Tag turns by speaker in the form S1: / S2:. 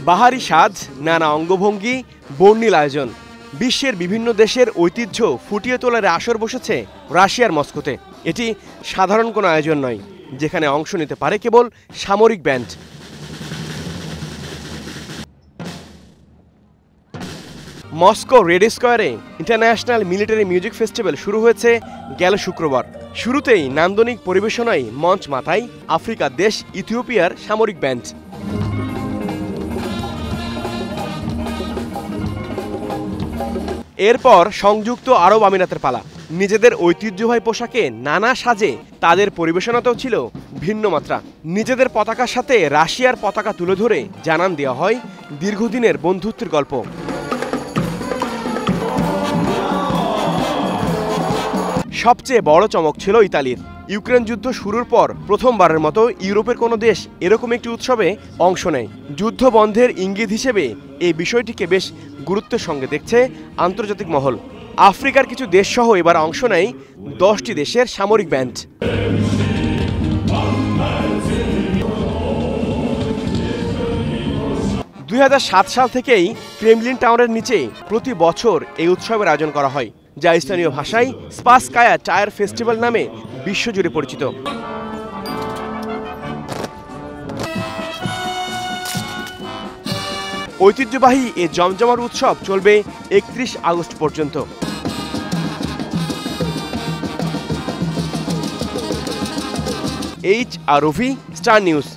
S1: বাহারি সাজ, নানা অঙ্গভঙ্গি, বর্ণিল আয়োজন, বিশ্বের বিভিন্ন দেশের ঐতিহ্য ফুটিয়ে তোলার আসর বসেছে রাশিয়ার মস্কোতে। এটি সাধারণ কোনো আয়োজন নয়, যেখানে অংশ নিতে পারে কেবল সামরিক ব্যান্ড। মস্কো রেড স্কোয়ারে ইন্টারন্যাশনাল মিলিটারি মিউজিক ফেস্টিভ্যাল শুরু হয়েছে গেল শুক্রবার। শুরুতেই নান্দনিক পরিবেশনায় মঞ্চ মাথায় আফ্রিকার দেশ ইথিওপিয়ার সামরিক ব্যান্ড। এরপর সংযুক্ত আরব আমিরাতের পালা। নিজেদের ঐতিহ্যবাহী পোশাকে নানা সাজে তাদের পরিবেশনাতেও ছিল ভিন্ন মাত্রা। নিজেদের পতাকার সাথে রাশিয়ার পতাকা তুলে ধরে জানান দেওয়া হয় দীর্ঘদিনের বন্ধুত্বের গল্প। সবচেয়ে বড় চমক ছিল ইতালির। ইউক্রেন যুদ্ধ শুরুর পর প্রথমবারের মতো ইউরোপের কোনো দেশ এরকম একটি উৎসবে অংশ নেয়। যুদ্ধ বন্ধের ইঙ্গিত হিসেবে এই বিষয়টিকে বেশ গুরুত্বের সঙ্গে দেখছে আন্তর্জাতিক মহল। আফ্রিকার কিছু দেশ সহ এবার অংশ নেয় 10টি দেশের সামরিক ব্যান্ড। 2007 সাল থেকেই ক্রেমলিন টাওয়ারের নিচে প্রতি বছর এই উৎসবের আয়োজন করা হয়, যা স্থানীয় ভাষায় স্পাসকায়া টায়ার ফেস্টিভ্যাল নামে বিশ্বজুড়ে পরিচিত। ঐতিহ্যবাহী এ জমজমার উৎসব চলবে 31 আগস্ট পর্যন্ত। H R Rafi, star news.